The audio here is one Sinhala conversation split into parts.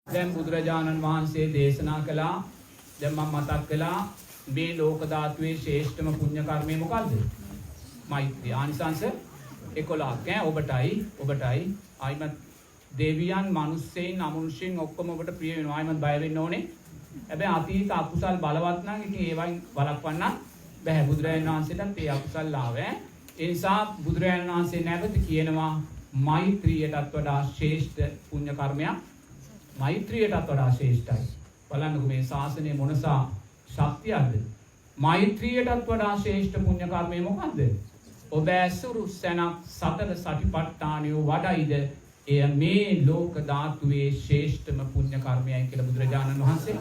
දැන් බුදුරජාණන් වහන්සේ දේශනා කළා දැන් මම මතක් කළා මේ ලෝක ධාතුවේ ශ්‍රේෂ්ඨම පුණ්‍ය කර්මය මොකද්ද? මෛත්‍රී. ආනිසංස 11ක් ඔබටයි ආයිමත් දෙවියන් මිනිස්සෙයින් අමනුෂ්‍යයන් ඔක්කොම ඔබට ප්‍රිය වෙනවා. ආයිමත් බය වෙන්න ඕනේ. හැබැයි අතීත අකුසල් බලවත් නම් ඉතින් ඒවයින් වළක්වන්න බෑ. බුදුරජාණන් වහන්සේටත් ඒ අකුසල් ආවේ. ඒ නිසා බුදුරජාණන් වහන්සේ නැවත කියනවා මෛත්‍රියටත් වඩා ශ්‍රේෂ්ඨ පුණ්‍ය කර්මයක් මෛත්‍රියටත් වඩා ශ්‍රේෂ්ඨයි. බලන්නකෝ මේ ශාසනයේ මොනසා ශක්තියක්ද? මෛත්‍රියටත් වඩා ශ්‍රේෂ්ඨ පුණ්‍ය කර්මය මොකද්ද? ඔබ ඇසුරු සැනක් සතර සටිපට්ඨානය වඩයිද එය මේ ලෝක ධාතුවේ ශ්‍රේෂ්ඨම පුණ්‍ය කර්මයයි කියලා බුදුරජාණන් වහන්සේ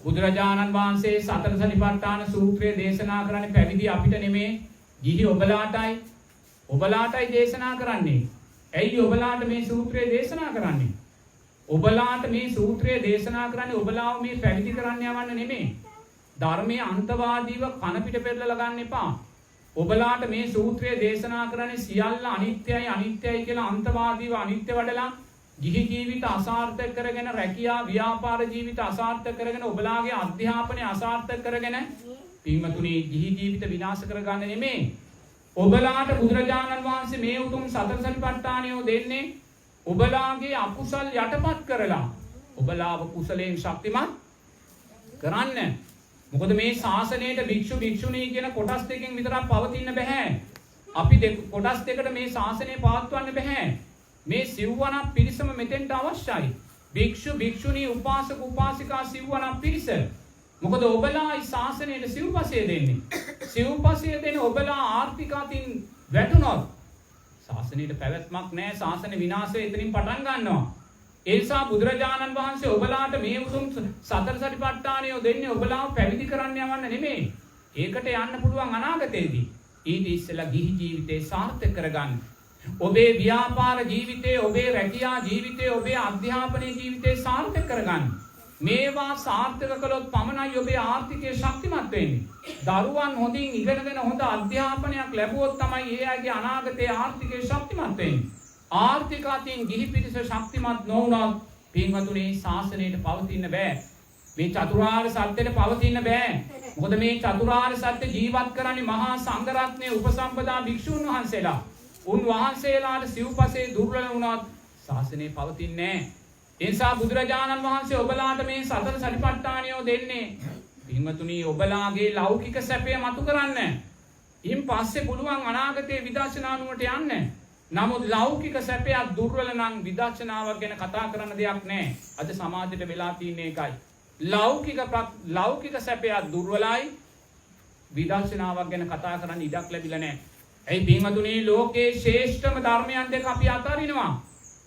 බුදුරජාණන් වහන්සේ සතර සටිපට්ඨාන සූත්‍රය දේශනා කරන්නේ පැවිදි අපිට නෙමේ ගිහි ඔබලාටයි දේශනා කරන්නේ. ඇයි ඔබලාට මේ සූත්‍රය දේශනා කරන්නේ? ඔබලාට මේ සූත්‍රය දේශනා කරන්නේ ඔබලාව මේ පැවිදි කරන්න යවන්න නෙමෙයි. ධර්මයේ අන්තවාදීව කන පිට පෙරලලා ගන්න එපා. ඔබලාට මේ සූත්‍රය දේශනා කරන්නේ සියල්ල අනිත්‍යයි කියලා අන්තවාදීව අනිත්‍ය වඩලා ගිහි ජීවිත අසාර්ථක කරගෙන රැකියා ව්‍යාපාර ජීවිත අසාර්ථක කරගෙන ඔබලාගේ අධ්‍යාපනය අසාර්ථක කරගෙන පින්වතුනි ගිහි ජීවිත විනාශ කරගන්න නෙමෙයි. ඔබලාට බුදුරජාණන් වහන්සේ මේ උතුම් සතර සතිපට්ඨානය දෙන්නේ ඔබලාගේ අකුසල් යටපත් කරලා ඔබලාව කුසලයෙන් ශක්තිමත් කරන්න. මොකද මේ ශාසනයට භික්ෂු භික්ෂුණී කියන කොටස් දෙකකින් විතරක් පවතින්න බෑ. අපි කොටස් දෙකට මේ ශාසනය පවත්වන්න බෑ. මේ සිව්වනක් පිරිසම මෙතෙන්ට අවශ්‍යයි. භික්ෂු භික්ෂුණී උපාසක උපාසිකා සිව්වනක් පිරිස. මොකද ඔබලායි ශාසනයට සිව්පසය දෙන්නේ. සිව්පසය දෙන ඔබලා ආර්ථික අතින් වැටුණොත් ශාසනයට පැවැත්මක් නැහැ. ශාසන විනාශය එතනින් පටන් ගන්නවා. ඒ නිසා බුදුරජාණන් වහන්සේ ඔබලාට මේ උතුම් සතර සතිපට්ඨානය දෙන්නේ ඔබලාව පැවිදි කරන්න යවන්න නෙමෙයි. ඒකට යන්න පුළුවන් අනාගතයේදී. ඊට ඉස්සෙල්ලා ගිහි ජීවිතේ සාර්ථක කරගන්න. ඔබේ ව්‍යාපාර ජීවිතේ, ඔබේ රැකියා ජීවිතේ, ඔබේ අධ්‍යාපන ජීවිතේ සාර්ථක කරගන්න. මේවා සාර්ථක කළොත් පමණයි ඔබේ ආර්ථිකය ශක්තිමත් වෙන්නේ. දරුවන් හොඳින් ඉගෙනගෙන හොඳ අධ්‍යාපනයක් ලැබුවොත් තමයි ඒ අයගේ අනාගතයේ ආර්ථිකය ශක්තිමත් වෙන්නේ. ආර්ථික අතින් ගිහි පිරිස ශක්තිමත් නොවුනොත් පින්වතුනි ශාසනයට පවතින්න බෑ. මේ චතුරාර්ය සත්‍යෙට පවතින්න බෑ. මොකද මේ චතුරාර්ය සත්‍ය ජීවත් කරන්නේ මහා සංඝ රත්නයේ උපසම්පදා භික්ෂුන් වහන්සේලා. උන්වහන්සේලාට සිව්පසේ දුර්වල වුණොත් ශාසනය පවතින්නේ නෑ. ඒ නිසා බුදුරජාණන් වහන්සේ ඔබලාට මේ සතර සතිපට්ඨානය දෙන්නේ පින්වතුනි ඔබලාගේ ලෞකික සැපය මතු කරන්න. ඉන් පස්සේ පුළුවන් අනාගතයේ විදර්ශනා නුවරට යන්න. නමුත් ලෞකික සැපයක් දුර්වල නම් විදර්ශනාවක් ගැන කතා කරන්න දෙයක් නැහැ. අද සමාජයට වෙලා තියෙන එකයි. ලෞකික සැපයක් දුර්වලයි විදර්ශනාවක් ගැන කතා කරන්න ඉඩක් ලැබිලා නැහැ. ඇයි පින්වතුනි ලෝකේ ශ්‍රේෂ්ඨම ධර්මයන් දෙක අපි අතහරිනවා.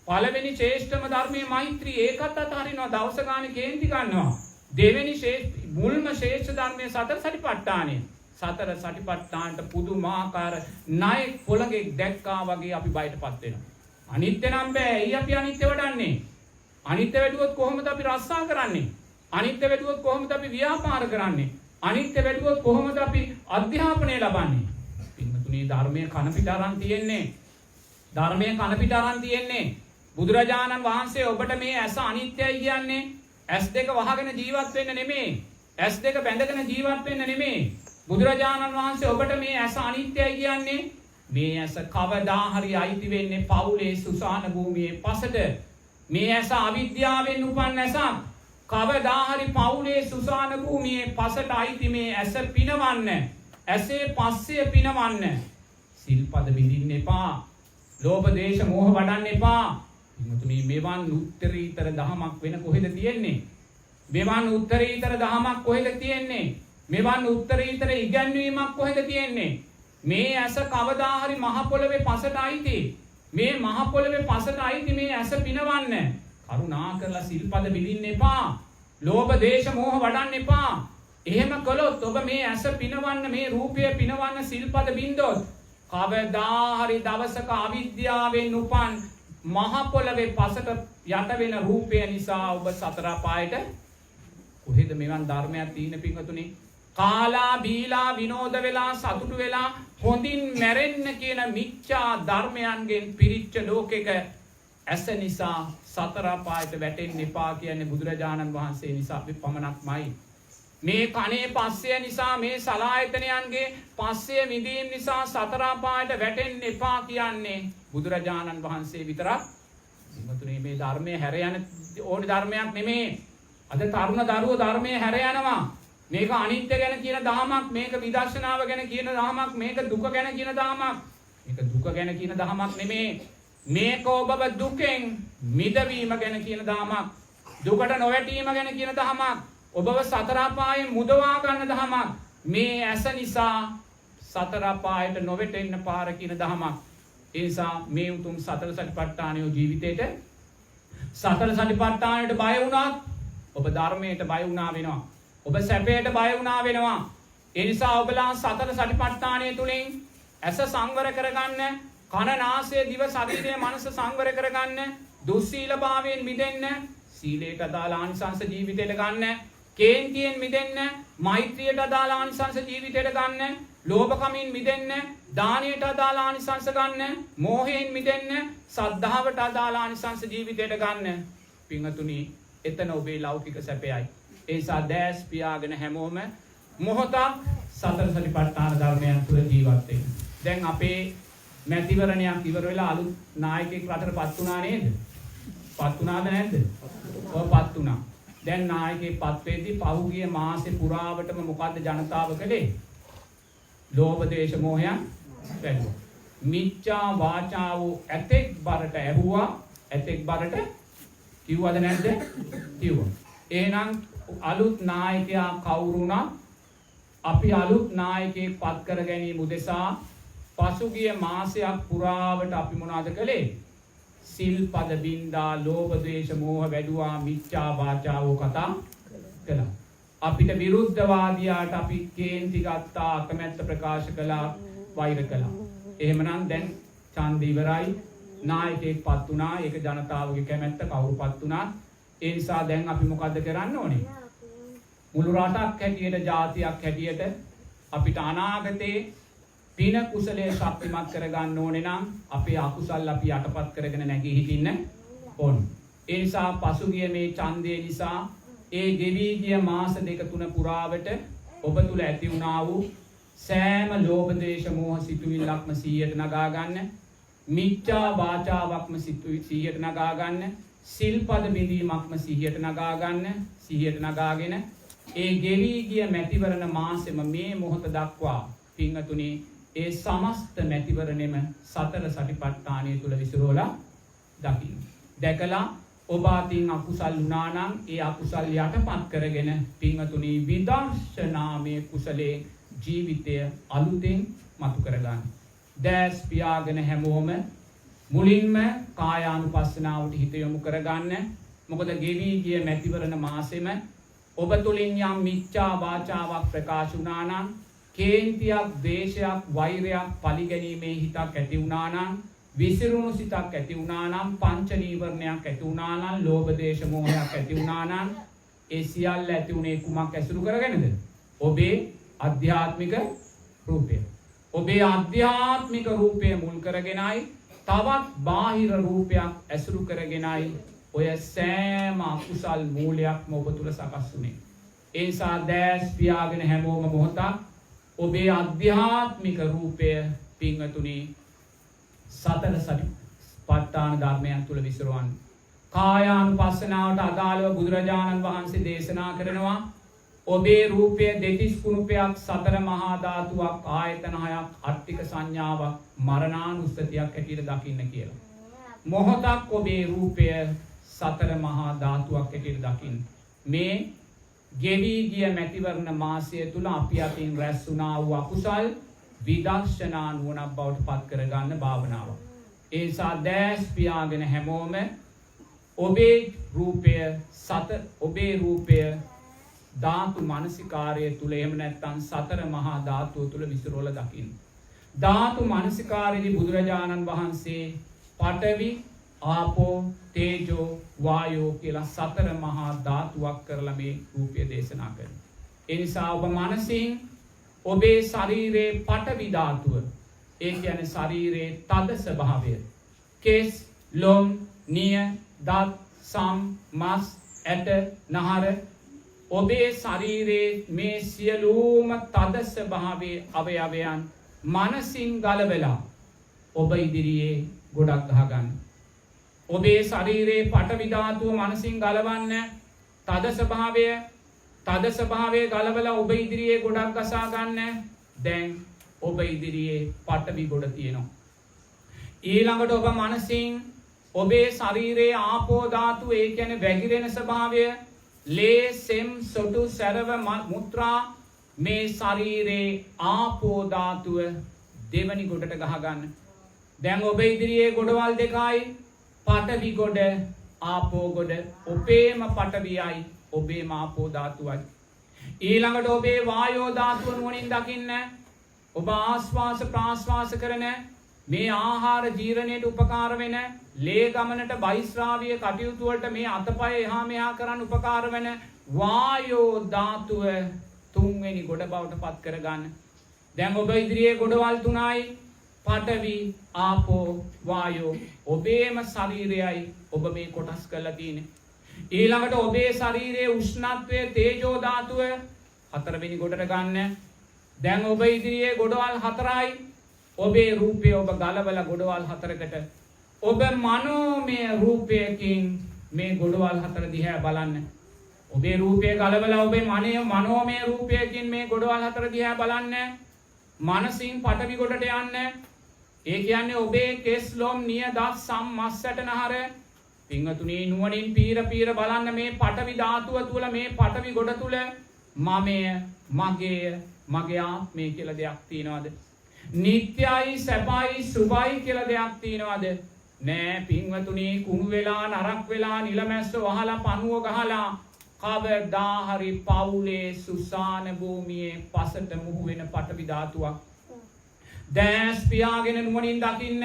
පළවෙනි ශ්‍රේෂ්ඨම ධර්මයේ මෛත්‍රී ඒකත් අතහරිනවා. දවස ගානේ කේන්ති ගන්නවා. දෙවෙනි මුල්ම ශ්‍රේෂ්ඨ ධර්මයේ සතර සතිපට්ඨානය. සතර සටිපට්ඨානට පුදුමාකාර ණය පොළඟෙක් දැක්කා වගේ අපි බයටපත් වෙනවා. අනිත්‍ය නම් බෑ. එයි අපි අනිත්‍ය වඩන්නේ. අනිත්‍ය වැඩුවොත් කොහොමද අපි රස්සා කරන්නේ? අනිත්‍ය වැඩුවොත් කොහොමද අපි ව්‍යාපාර කරන්නේ? අනිත්‍ය වැඩුවොත් කොහොමද අපි අධ්‍යාපනය ලබන්නේ? පින්තුණී ධර්මයේ කන පිට අරන් තියෙන්නේ. බුදුරජාණන් වහන්සේ ඔබට මේ ඇස අනිත්‍යයි කියන්නේ ඇස් දෙක වහගෙන ජීවත් වෙන්න නෙමෙයි. ඇස් දෙක බැඳගෙන ජීවත් වෙන්න නෙමෙයි. බුදුරජාණන් වහන්සේ ඔබට මේ ඇස අනිත්‍යයි කියන්නේ මේ ඇස කවදා හරි අයිති වෙන්නේ පවුලේ සුසාන භූමියේ පසට. මේ ඇස අවිද්‍යාවෙන් උපන් ඇසක්. කවදා හරි පවුලේ සුසාන භූමියේ පසට අයිති මේ ඇස පිනවන්න. ඇසේ පස්සේ පිනවන්න. සිල්පද බිඳින්න එපා. ලෝභ දේශ මෝහ වඩන්න එපා. මුතුනි මෙවන් උත්තරීතර දහමක් වෙන කොහෙද තියෙන්නේ? මෙවන් උත්තරීතර දහමක් කොහෙද තියෙන්නේ? මෙවන් උත්තරීතර ඉගැන්වීමක් කොහෙද තියෙන්නේ? මේ ඇස කවදා හරි මහ පොළවේ පසට අයිති. මේ මහ පොළවේ පසට අයිති මේ ඇස පිනවන්න. කරුණා කරලා සිල්පද බිඳින්න එපා. ලෝභ දේශ මෝහ වඩන්න එපා. එහෙම කළොත් ඔබ මේ ඇස පිනවන්න මේ රූපය පිනවන්න සිල්පද බින්දොත් කවදා හරි දවසක අවිද්‍යාවෙන් උපන් මහ පොළවේ පසට යට වෙන රූපය නිසා ඔබ සතර පායට කොහෙද මෙවන් ධර්මයක් තියෙන පින්වතුනි? කාලා බීලා විනෝද වෙලා සතුටු වෙලා හොඳින් මැරෙන්න කියන මිච්ඡා ධර්මයන්ගෙන් පිරිච්ච ලෝකෙක ඇස නිසා සතර අපායට වැටෙන්න එපා කියන්නේ බුදුරජාණන් වහන්සේ නිසා පමණක්මයි. මේ කනේ පස්සය නිසා මේ සලායතනයන්ගේ පස්සය මිදීම නිසා සතර අපායට වැටෙන්න එපා කියන්නේ බුදුරජාණන් වහන්සේ විතරක්. ඉමතුනේ මේ ධර්මයේ හැර යන ඕනි ධර්මයක් නෙමේ. අද තරුණ දරුවෝ ධර්මයේ හැර යනවා. මේක අනිත්‍ය ගැන කියන දහමක්, මේක විදර්ශනාව ගැන කියන දහමක්, මේක දුක ගැන කියන දහමක්. මේක දුක ගැන කියන දහමක් නෙමේ. මේක ඔබව දුකෙන් මිදවීම ගැන කියන දහමක්. දුකට නොවැටීම ගැන කියන දහමක්. ඔබව සතර අපායෙන් මුදවා ගන්න දහමක්. මේ ඇස නිසා සතර අපායට නොවැටෙන්න පාර කියන දහමක්. ඒ නිසා මේ උතුම් සතර සතිපට්ඨානය ජීවිතේට සතර සතිපට්ඨානයට බය වුණත් ඔබ ධර්මයට බය වුණා වෙනවා. ඔබ සැපයට බය වුණා වෙනවා. ඒ නිසා ඔබලා සතර සතිපට්ඨානය තුලින් ඇස සංවර කරගන්න, කන නාසය දිව ශරීරය මනස සංවර කරගන්න, දුස්සීලභාවයෙන් මිදෙන්න, සීලයට අදාළ ආනිසංස ජීවිතයට ගන්න, කේන්තියෙන් මිදෙන්න, මෛත්‍රියට අදාළ ආනිසංස ජීවිතයට ගන්න, ලෝභකමින් මිදෙන්න, දානයට අදාළ ආනිසංස ගන්න, මෝහයෙන් මිදෙන්න, සද්ධාවට අදාළ ආනිසංස ජීවිතයට ගන්න. පින්වතුනි, එතන ඔබේ ලෞකික සැපයයි. ඒ නිසා දැස් පියාගෙන හැමෝම මොහොතක් සතර සතිපට්ඨාන ධර්මයන් තුළ ජීවත් වෙන්න. දැන් අපේ මැතිවරණයක් ඉවර වෙලා අලුත් නායකයෙක් රටටපත් වුණා නේද? පත් වුණාද නැද්ද? ඔව් පත් වුණා. දැන් නායකයෙක් පත් වෙද්දී පහුගිය මාසේ පුරාවටම මොකද්ද ජනතාව කළේ? ලෝභ දේශ මොහයන් වැඩුවා. මිච්ඡා වාචා වූ ඇතෙක් බරට ඇහුවා, ඇතෙක් බරට කිව්වද නැද්ද? කිව්වා. එහෙනම් අලුත් නායකයා කවුරුණා? අපි අලුත් නායකයෙක් පත් කර ගැනීම උදෙසා පසුගිය මාසයක් පුරාවට අපි මොනවද කළේ? සිල්පද බින්දා, ලෝභ ද්වේෂ මෝහ වැඩුවා, මිච්ඡා වාචා වූ කතා කළා. අපිට විරුද්ධවාදියාට අපි කේන්ති ගත්තා, අකමැත්ත ප්‍රකාශ කළා, වෛර කළා. එහෙමනම් දැන් ඡන්ද ඉවරයි. නායකයෙක් පත් වුණා. ඒක ජනතාවගේ කැමැත්ත, කවුරු පත් වුණා. ඒ නිසා දැන් අපි මොකද්ද කරන්න ඕනේ? මුළු රටක් හැටියට, ජාතියක් හැටියට අපිට අනාගතේ පින කුසලයේ ශක්තිමත් කරගන්න ඕනේ නම් අපේ අකුසල් අපි යටපත් කරගෙන නැගී හිටින්න ඕනේ. ඒ නිසා පසුගිය මේ ඡන්දය නිසා ඒ ගෙවි ගිය මාස දෙක තුන පුරාවට ඔබ තුල ඇති වුණා වූ සෑම ලෝභ දේශ මොහ සිතුවිල්ලක්ම 100ට නගා ගන්න, මිච්ඡා වාචාවක්ම 100ට නගා ගන්න, සිල්පද බිඳීමක්ම 100ට නගා ගන්න, 100ට නගාගෙන ඒ ගෙවි ගිය මැතිවරණ මාසෙම මේ මොහොත දක්වා පින්වතුනි ඒ සමස්ත මැතිවරණෙම සතර සතිපට්ඨානය තුල විසිරෝලා දකින්න. දැකලා ඔබ අතින් අකුසල් වුණා නම් ඒ අකුසල් යටපත් කරගෙන පින්වතුනි විදර්ශනාමය කුසලයේ ජීවිතය අලුතෙන් මතු කරගන්න. දැස් පියාගෙන හැමෝම මුලින්ම කායානුපස්සනාවට හිත යොමු කරගන්න. මොකද ගෙවි ගිය මැතිවරණ මාසෙම ඔබ තුලින් යම් මිච්ඡා වාචාවක් ප්‍රකාශ වුණා නම්, කේන්තියක්, ද්වේෂයක්, වෛරයක්, පරිගැනීමේ හිතක් ඇති වුණා නම්, විසිරුණු සිතක් ඇති වුණා නම්, පංච නීවරණයක් ඇති වුණා නම්, ලෝභ දේශ මොහයක් ඇති වුණා නම්, ඒ සියල්ල ඇති උනේ කුමක් ඇසුරු කරගෙනද? ඔබේ අධ්‍යාත්මික රූපය. ඔබේ අධ්‍යාත්මික රූපය මුල් කරගෙනයි තවත් බාහිර රූපයක් ඇසුරු කරගෙනයි ඔය සෑම අකුසල් මූලයක්ම ඔබ තුල සකස් වුනේ. ඒ නිසා දැස් පියාගෙන හැමෝම මොහොතක් ඔබේ අධ්‍යාත්මික රූපය පින්වතුනි සතර සතිපට්ඨාන ධර්මයන් තුල විසිරවන්න. කායානුපස්සනාවට අදාළව බුදුරජාණන් වහන්සේ දේශනා කරනවා ඔබේ රූපය දෙතිස් කුණුපයක්, සතර මහා ධාතුවක්, ආයතන හයක්, අට්ඨික සංඥාවක්, මරණානුස්සතියක් හැටියට දකින්න කියලා. මොහොතක් ඔබේ රූපය සතර මහා ධාතුවක් හැටියට දකින්න. මේ ගෙවි ගිය මැතිවරණ මාසය තුල අපි අතින් රැස් වුණා වූ අකුසල් විදර්ශනා නුවණක් බවට පත් කරගන්න භාවනාවක්. ඒ නිසා දැස් පියාගෙන හැමෝම ඔබේ රූපය ධාතු මනසිකාරය තුල, එහෙම නැත්නම් සතර මහා ධාතුව තුල විසිරෝලා දකින්න. ධාතු මනසිකාරයේදී බුදුරජාණන් වහන්සේ පඨවි, ආපෝ, තේජෝ, වායෝ කියලා සතර මහා ධාතුවක් කරලා මේ රූපය දේශනා කරනවා. ඒ නිසා ඔබ මනසින් ඔබේ ශරීරයේ පඨවි ධාතුව, ඒ කියන්නේ ශරීරයේ තද ස්වභාවය, කෙස්, ලොම්, නිය, දත්, සම්, මස්, ඇට, නහර ඔබේ ශරීරයේ මේ සියලුම තද ස්වභාවයේ අවයවයන් මනසින් ගලවලා ඔබ ඉදිරියේ ගොඩක් ගහගන්න. ඔබේ ශරීරයේ පඨවි ධාතුව මනසින් ගලවන්න. තද ස්වභාවය ගලවලා ඔබ ඉදිරියේ ගොඩක් ගසා ගන්න. දැන් ඔබ ඉදිරියේ පඨවි ගොඩ තියෙනවා. ඊළඟට ඔබ මනසින් ඔබේ ශරීරයේ ආපෝ ධාතුව, ඒ කියන්නේ වැగిරෙන ස්වභාවය, ලේ, සෙම්, සොටු, සැරව, මුත්‍රා මේ ශරීරයේ ආපෝ ධාතුව දෙවනි ගොඩට ගහගන්න. දැන් ඔබ ඉදිරියේ ගොඩවල් දෙකයි, පඨවි ගොඩ, ආපෝ ගොඩ. ඔබේම පඨවියයි, ඔබේම ආපෝ ධාතුවයි. ඊළඟට ඔබේ වායෝ ධාතුව නුවණින් දකින්න. ඔබ ආශ්වාස ප්‍රාශ්වාස කරන මේ ආහාර ජීර්ණයට උපකාර වෙන, ලේ ගමනට බහිස්රාවීය කටයුතු වලට මේ අතපය එහා මෙහා කරන්න උපකාර වෙන වායෝ ධාතුව තුන්වෙනි ගොඩ බවට පත් කරගන්න. දැන් ඔබ ඉදිරියේ ගොඩවල් තුනයි, පඨවි, ආපෝ, වායෝ. ඔබේම ශරීරයයි ඔබ මේ කොටස් කරලා තියෙන්නේ. ඊළඟට ඔබේ ශරීරයේ උෂ්ණත්වය, තේජෝ ධාතුව හතරවෙනි ගොඩට ගන්න. දැන් ඔබ ඉදිරියේ ගොඩවල් හතරයි. ඔබේ රූපය ඔබ ගලවලා ගොඩවල් හතරකට. ඔබ මනෝමය රූපයකින් මේ ගොඩවල් හතර දිහා බලන්න. ඔබේ රූපය ගලවලා ඔබේ මනෝමය රූපයකින් මේ ගොඩවල් හතර දිහා බලන්න. මනසින් පඨවි ගොඩට යන්න. ඒ කියන්නේ ඔබේ කෙස්, ලොම්, නිය, දත්, සම්, මස්, ඇට, නහර. පින්වතුනි, නුවණින් පීර බලන්න මේ පඨවි ධාතුව තුල, මේ පඨවි ගොඩ තුල මමය, මගේය, මගේ ආත්මය කියලා දෙයක් තියනවද? නිත්‍යයි, සැපයි, සුභයි කියලා දෙයක් තියනවද? නෑ පින්වතුනි. කුණු වෙලා, නරක් වෙලා, නිලමැස්ස වහලා, පණුව ගහලා කවදා හරි පවුලේ සුසාන භූමියේ පසට මුහු වෙන පඨවි ධාතුවක්. දැස් පියාගෙන නුවණින් දකින්න.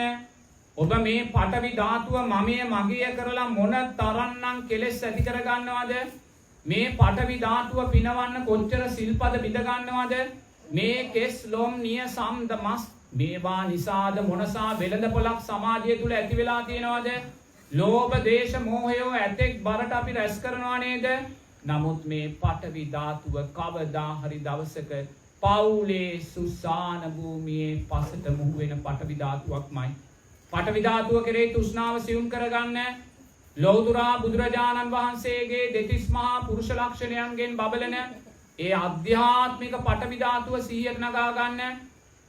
ඔබ මේ පඨවි ධාතුව මමය, මගේය කරලා මොන තරම්නම් කෙලෙස් ඇති කර ගන්නවද? මේ පඨවි ධාතුව පිනවන්න කොච්චර සිල්පද බිඳ ගන්නවද? මේ කෙස්, ලොම්, නිය, සම්, මස් මේවා නිසාද මොනසා වෙළඳපොළක් සමාජය තුල ඇති වෙලා තියෙනවද? ලෝභ, දේශ, මෝහය ඇතෙක් බරට අපි රැස් කරනවා නේද? නමුත් මේ පඨවි ධාතුව කවදා හරි දවසක පවුලේ සුසාන භූමියේ පසට මුහු වෙන පඨවි ධාතුවක්මයි. පඨවි ධාතුව කෙරෙහි තෘෂ්ණාව සියුම් කරගන්න. ලෞතුරා බුදුරජාණන් වහන්සේගේ දෙතිස් මහා පුරුෂ ලක්ෂණයන්ගෙන් බබලන ඒ අධ්‍යාත්මික පඨවි ධාතුව සිහියට නගා ගන්න.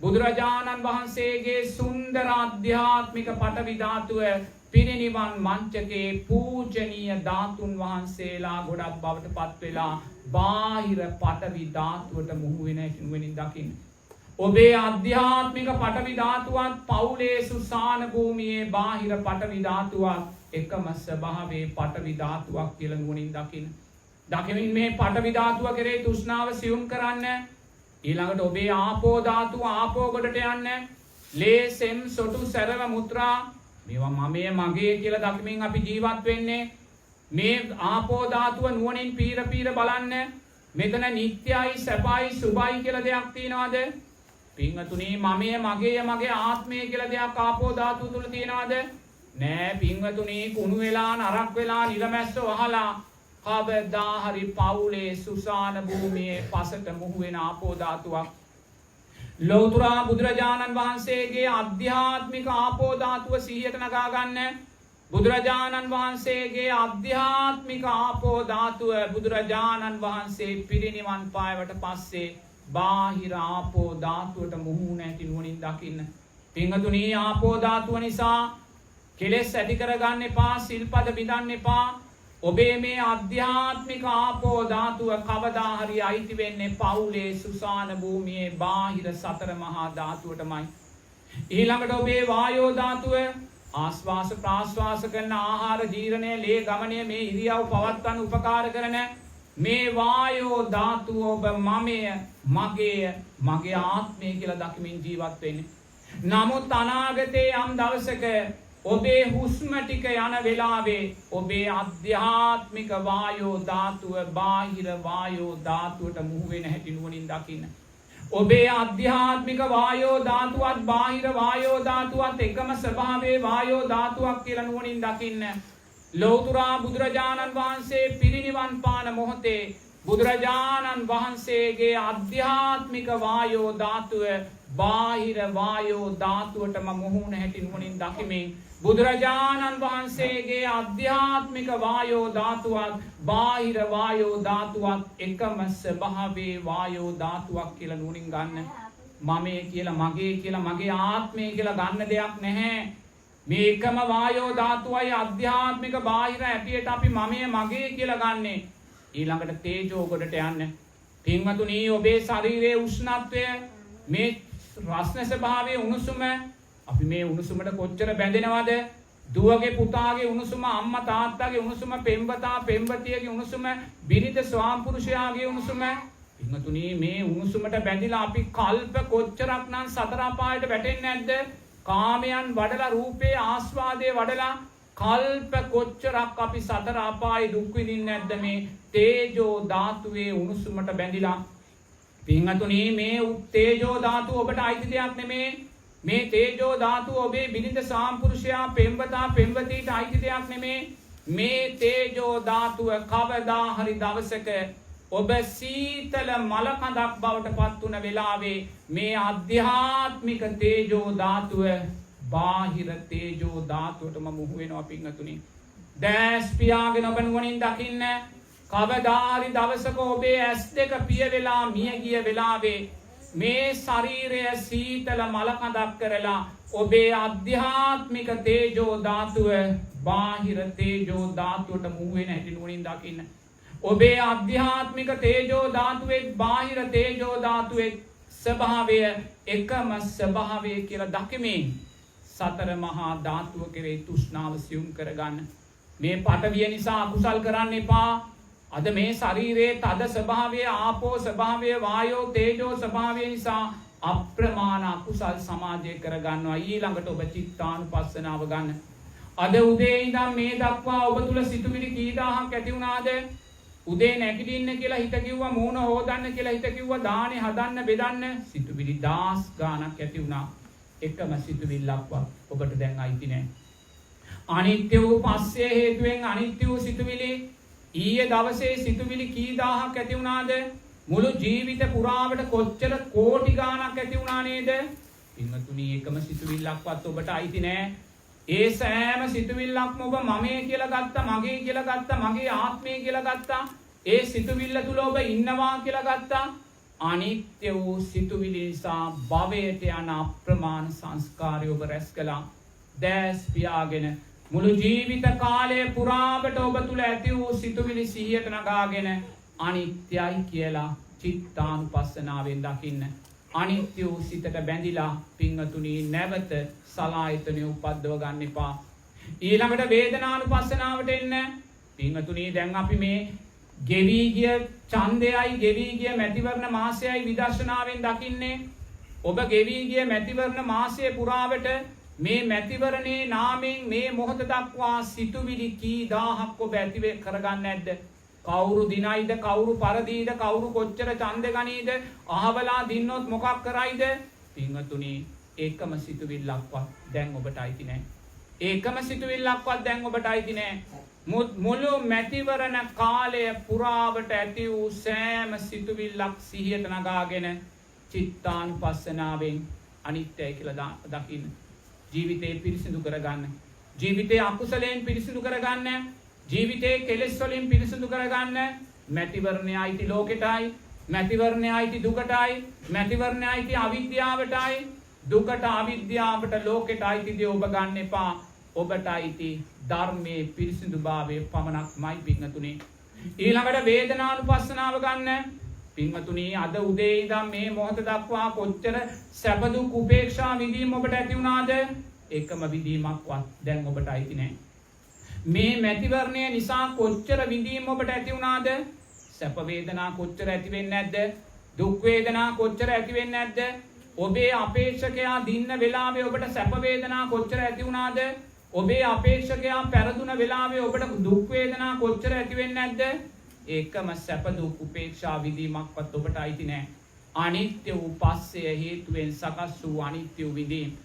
බුදුරජාණන් වහන්සේගේ සුන්දර අධ්‍යාත්මික පඨවි ධාතුව පිරිනිවන් මංචකේ පූජනීය ධාතුන් වහන්සේලා ගොඩක් බවට පත් වෙලා බාහිර පඨවි ධාතුවට මුහු වෙන නුවණින් දකින්න. ඔබේ අධ්‍යාත්මික පඨවි ධාතුවත් පවුලේ සුසාන භූමියේ බාහිර පඨවි ධාතුවත් එකම ස්වභාවයේ පඨවි ධාතුවක් කියලා නුවණින් දකින්න. දකිමින් මේ පඨවි ධාතුව කෙරේ තෘෂ්ණාව සියුම් කරන්න. ඊළඟට ඔබේ ආපෝ ධාතුව ආපෝ ගොඩට යන්න. ලේ, සෙම්, සොටු, සැරව, මුත්‍රා මේවා මමය, මගේ කියලා දකිමින් අපි ජීවත් වෙන්නේ. මේ ආපෝ ධාතුව නුවණින් පීර බලන්න. මෙතන නිත්‍යයි, සැපයි, සුභයි කියලා දෙයක් තියනවාද? පින්වතුනි, මමය, මගේය, මගේ ආත්මය කියලා දෙයක් ආපෝ ධාතුව තුල තියනවාද? නෑ පින්වතුනි. කුණු වෙලා, නරක් වෙලා, නිලමැස්ස වහලා කවදා හරි පවුලේ සුසාන භූමියේ පසට මුහු වෙන ආපෝ ධාතුවක්. ලෞතුරා බුදුරජාණන් වහන්සේගේ අධ්‍යාත්මික ආපෝ ධාතුව සිහියට නගා ගන්න. බුදුරජාණන් වහන්සේගේ අධ්‍යාත්මික ආපෝ ධාතුව බුදුරජාණන් වහන්සේ පිරිනිවන් පායවට පස්සේ බාහිර ආපෝ ධාතුවට මුහු නැති නුවණින් දකින්න. පින්වතුනි, ආපෝ ධාතුව නිසා කෙලෙස් ඇති කරගන්න එපා, සිල්පද බිඳන්න එපා. ඔබේ මේ අධ්‍යාත්මික ආපෝ ධාතුව කවදා හරි අයිති වෙන්නේ පවුලේ සුසාන භූමියේ බාහිර සතර මහා ධාතුවටමයි. ඊළඟට ඔබේ වායෝ ධාතුව ආශ්වාස ප්‍රාශ්වාස කරන ආහාර ජීර්ණය, ලේ ගමනය මේ ඉරියව් පවත්වන්න උපකාර කරන මේ වායෝ ධාතුව ඔබ මමය, මගේය, මගේ ආත්මය කියලා දකිමින් ජීවත් වෙන්නේ. නමුත් අනාගතයේ යම් දවසක ඔබේ හුස්ම ටික යන වෙලාවේ ඔබේ අධ්‍යාත්මික වායෝ ධාතුව බාහිර වායෝ ධාතුවට මුහු වෙන හැටි නුවණින් දකින්න. ඔබේ ආධ්‍යාත්මික වායෝ ධාතුවත් බාහිර වායෝ ධාතුවත් එකම ස්වභාවයේ වායෝ ධාතුවක් කියලා නුවණින් දකින්න. ලෞතුරා බුදුරජාණන් වහන්සේ පිරිනිවන් පාන මොහොතේ බුදුරජාණන් වහන්සේගේ ආධ්‍යාත්මික වායෝ ධාතුව බාහිර වායෝ ධාතුවටම මුහුණ හැටි නුවණින් දකිමින් බුදුරජාණන් වහන්සේගේ ආධ්‍යාත්මික වායෝ ධාතුවත් බාහිර වායෝ ධාතුවත් එකම ස්වභාවයේ වායෝ ධාතුවක් කියලා නුවණින් ගන්න. මමේ කියලා මගේ කියලා මගේ ආත්මය කියලා ගන්න දෙයක් නැහැ. මේ එකම වායෝ ධාතුවයි ආධ්‍යාත්මික බාහිර ඇටියට අපි මමයේ මගේ කියලා ගන්නෙ. ඊළඟට තේජෝ ගොඩට යන්න. පින්වතුනි ඔබේ ශරීරයේ උෂ්ණත්වය මේ රස්න ස්වභාවයේ උණුසුම අපි මේ උණුසුමට කොච්චර බැඳෙනවද? දුවගේ පුතාගේ උණුසුම, අම්මා තාත්තාගේ උණුසුම, පෙම්වතා පෙම්වතියගේ උණුසුම, බිරිඳ ස්වාමිපුරුෂයාගේ උණුසුම. පින්වතුනි මේ උණුසුමට බැඳිලා අපි කල්ප කොච්චරක්නම් සතර අපායට වැටෙන්නේ නැද්ද? කාමයන් වඩලා රූපේ ආස්වාදයේ වඩලා කල්ප කොච්චරක් අපි සතර අපායේ දුක් විඳින්නේ නැද්ද මේ තේජෝ ධාතුවේ උණුසුමට බැඳිලා? පින්වතුනි මේ තේජෝ ධාතුව ඔබට අයිති දෙයක් නෙමේ. මේ තේජෝ ධාතුව ඔබේ බිරිඳ සාම්පුරුෂයා පෙම්වතා පෙම්වතියට අයිති දෙයක් නෙමේ. මේ තේජෝ ධාතුව කවදා හරි දවසක ඔබ සීතල මලකඳක් බවට පත් වුණ වෙලාවේ මේ ආධ්‍යාත්මික තේජෝ ධාතුව බාහිර තේජෝ ධාතුවටම මුහු වෙනවා. පින්වතුනි දැස් පියාගෙන ඔබ නුවණින් දකින්න. කවදා හරි දවසක ඔබේ ඇස් දෙක පිය වෙලා මිය ගිය වෙලාවේ මේ ශරීරය සීතල මලකඳක් කරලා ඔබේ ආධ්‍යාත්මික තේජෝ ධාතුව බාහිර තේජෝ ධාතුවට මුහු වෙන හැටි නුවණින් දකින්න. ඔබේ ආධ්‍යාත්මික තේජෝ ධාතුවේ බාහිර තේජෝ ධාතුවේ ස්වභාවය එකම ස්වභාවය කියලා දකිමින් සතර මහා ධාතුව කෙරෙහි තෘෂ්ණාව සියුම් කරගන්න. මේ පඨවිය නිසා අකුසල් කරන්න එපා. අද මේ ශරීරයේ තද ස්වභාවය, ආපෝ ස්වභාවය, වායෝ තේජෝ ස්වභාවය නිසා අප්‍රමාණ අකුසල් සමාජය කරගන්නවා. ඊළඟට ඔබ චිත්තානුපස්සනාව ගන්න. අද උදේ ඉඳන් මේ දක්වා ඔබ තුල සිතුවිලි කී දහහක් ඇති වුණාද? උදේ නැගිටින්න කියලා හිත කිව්වා, මූණ හොදන්න කියලා හිත කිව්වා, දානේ හදන්න බෙදන්න සිතුවිලි 10 ගාණක් ඇති වුණා. එකම සිතුවිල්ලක්වත් ඔබට දැන් අයිති නැහැ. අනිත්‍ය වූ පස්සේ හේතුවෙන් අනිත්‍ය වූ සිතුවිලි ඊයේ දවසේ සිතුවිලි කී දහහක් ඇති වුණාද? මුළු ජීවිත පුරාවට කොච්චර කෝටි ගාණක් ඇති වුණා නේද? පින්වතුනි එකම සිතුවිල්ලක්වත් ඔබට අයිති නැහැ. ඒ සෑම සිතුවිල්ලක්ම ඔබ මමයේ කියලා ගත්තා, මගේ කියලා ගත්තා, මගේ ආත්මය කියලා ගත්තා. ඒ සිතුවිල්ල තුල ඔබ ඉන්නවා කියලා ගත්තා. අනිත්‍ය වූ සිතුවිලි නිසා භවයට යන අප්‍රමාණ සංස්කාරය ඔබ රැස් කළා. දැස් පියාගෙන මුළු ජීවිත කාලය පුරාවට ඔබ තුල ඇති වූ සිතුවිලි සිහියට නගාගෙන අනිත්‍යයි කියලා චිත්තානුපස්සනාවෙන් දකින්න. අනිත්‍ය වූ සිතට බැඳිලා පින්වතුනි නැවත සලායතනෙ උපද්දව ගන්න එපා. ඊළඟට වේදනානුපස්සනාවට එන්න. පින්වතුනි දැන් අපි මේ ගෙවි ගිය ඡන්දයයි ගෙවි ගිය මැතිවරණ මාසයයි විදර්ශනාවෙන් දකින්නේ. ඔබ ගෙවි ගිය මැතිවරණ මාසයේ පුරාවට මේ මැතිවරණේ නාමයෙන් මේ මොහොත දක්වා සිතුවිලි කී දහහක් ඔබ ඇති කරගන්නේ නැද්ද? කවුරු දිනයිද, කවුරු පරදීද, කවුරු කොච්චර ඡන්ද ගනීද, අහවලා දින්නොත් මොකක් කරයිද? පින්වතුනි ඒකම සිතුවිල්ලක්වත් දැන් ඔබට අයිති නැහැ. ඒකම සිතුවිල්ලක්වත් දැන් ඔබට අයිති නැහැ. මුළු මැතිවරණ කාලය පුරාවට ඇති වූ සෑම සිතුවිල්ලක් සිහියට නගාගෙන චිත්තානුපස්සනාවෙන් අනිත්‍යයි කියලා දකින්න. ජීවිතේ පිරිසිදු කරගන්න. ජීවිතේ අකුසලයෙන් පිරිසිදු කරගන්න. ජීවිතේ කෙලෙස් වලින් පිරිසිදු කරගන්න. මැතිවරණය අයිති ලෝකෙටයි, මැතිවරණය අයිති දුකටයි, මැතිවරණය අයිති අවිද්‍යාවටයි. දුකට අවිද්‍යාවට ලෝකෙට අයිති දේ ඔබ ගන්න එපා. ඔබට අයිති ධර්මයේ පිරිසිදුභාවය පමණක්මයි පින්වතුනි. ඊළඟට වේදනානුපස්සනාව ගන්න. පින්වතුනි අද උදේ ඉඳන් මේ මොහොත දක්වා කොච්චර සැප දුක් උපේක්ෂා විඳීම් ඔබට ඇති වුණාද? එකම විඳීමක්වත් දැන් ඔබට අයිති නැහැ. මේ මැතිවරණය නිසා කොච්චර විඳීම් ඔබට ඇති වුණාද? සැප වේදනා කොච්චර ඇති වෙන්නේ නැද්ද? දුක් වේදනා කොච්චර ඇති වෙන්නේ නැද්ද? ඔබේ අපේක්ෂකයා දින්න වෙලාවේ ඔබට සැප වේදනා කොච්චර ඇති වුණාද? ඔබේ අපේක්ෂකයා පෙරදුන වෙලාවේ ඔබට දුක් වේදනා කොච්චර ඇති වෙන්නේ නැද්ද? ඒකම සැප දුක් උපේක්ෂා විදීමක්වත් ඔබට අයිති නැහැ. අනිත්‍ය වූ පස්සය හේතුවෙන් සකස් වූ අනිත්‍ය වූ විඳීම්.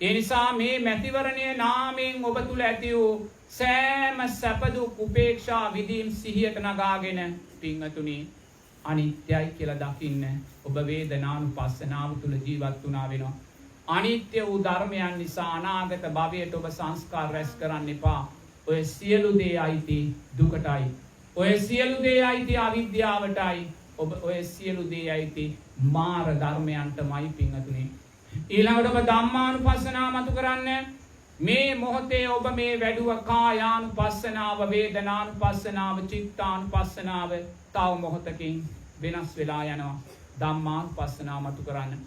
ඒ නිසා මේ මැතිවරණයේ නාමයෙන් ඔබ තුල ඇති වූ සෑම සැප දුක් උපේක්ෂා විඳීම් සිහියට නගාගෙන පින්වතුනි අනිත්‍යයි කියලා දකින්න ඔබ වේදනානුපස්සනාව තුල ජීවත් වුණා වෙනවා. අනිත්‍ය වූ ධර්මයන් නිසා අනාගත භවයට ඔබ සංස්කාර රැස් කරන්න එපා. ඔය සියලු දේ අයිති දුකටයි. ඔය සියලු දේ අයිති අවිද්‍යාවටයි. ඔබ ඔය සියලු දේ අයිති මාර ධර්මයන්ටමයි පින්වතුනි. ඊළඟට ඔබ ධම්මානුපස්සනාව මතු කරන්න. මේ මොහොතේ ඔබ මේ වැඩුව කායානුපස්සනාව, වේදනානුපස්සනාව, චිත්තානුපස්සනාව තව මොහොතකින් වෙනස් වෙලා යනවා. ධම්මානුපස්සනාව මතු කරන්න.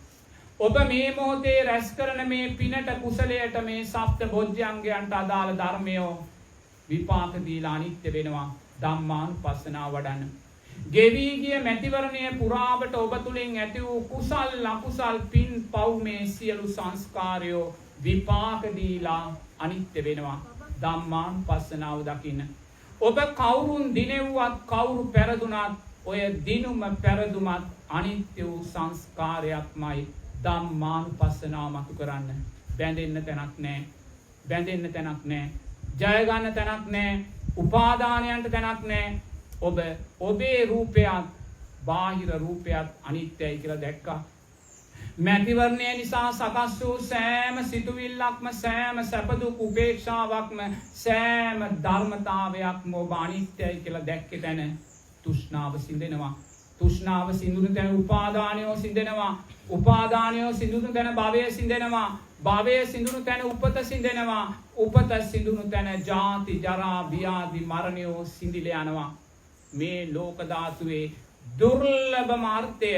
ඔබ මේ මොහොතේ රැස් කරන මේ පිනට කුසලයට මේ සප්ත බොජ්ජංගයන්ට අදාළ ධර්මය විපාක දීලා අනිත්‍ය වෙනවා. ධම්මානුපස්සනාව වඩන්න. ගෙවී ගිය මැතිවරණය පුරාවට ඔබ තුලින් ඇති වූ කුසල් අකුසල් පින් පව් මේ සියලු සංස්කාරයෝ විපාක දීලා අනිත්‍ය වෙනවා. ධම්මානුපස්සනාව දකින්න. ඔබ කවුරුන් දිනෙව්වත් කවුරු පෙරදුනත් ඔය දිනුම පෙරදුමත් අනිත්‍ය වූ සංස්කාරයක්මයි. ධම්මානුපස්සනාව මතු කරන්න. බැඳෙන්න තැනක් නැහැ. බැඳෙන්න තැනක් නැහැ. ජය ගන්න තැනක් නැහැ. උපාදානයන්ට තැනක් නැහැ. ඔබ ඔබේ රූපයත් බාහිර රූපයත් අනිත්‍යයි කියලා දැක්කා. මැතිවරණය නිසා සකස් වූ සෑම සිතුවිල්ලක්ම සෑම සැප දුක් උපේක්ෂාවක්ම සෑම ධර්මතාවයක්ම ඔබ අනිත්‍යයි කියලා දැක්කේ තැන තෘෂ්ණාව සිඳෙනවා. තෘෂ්ණාව සිඳුණු තැන උපාදානය සිඳෙනවා. උපාදානය සිඳුණු තැන භවය සිඳෙනවා. භවය සිඳුණු තැන උපත සිඳෙනවා. උපත සිඳුණු තැන ජාති ජරා ව්‍යාධි මරණය සිඳිලා යනවා. මේ ලෝක ධාතුවේ දුර්ලභ මාර්ථය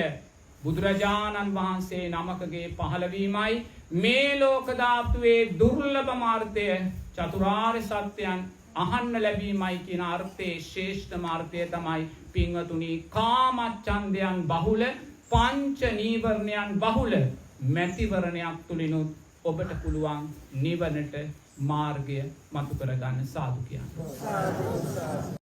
බුදුරජාණන් වහන්සේ නමකගේ පහළවීමයි. මේ ලෝක ධාතුවේ දුර්ලභ මාර්ථය චතුරාර්ය සත්‍යයන් අහන්න ලැබීමයි කියන අර්ථයේ ශ්‍රේෂ්ඨ මාර්ථය තමයි පින්වතුනි කාමච්ඡන්දයන් බහුල පංච නීවරණයන් බහුල මැතිවරණයක් තුලිනුත් ඔබට පුළුවන් නිවනට මාර්ගය මතු කරගන්න. සාදු කියන්න.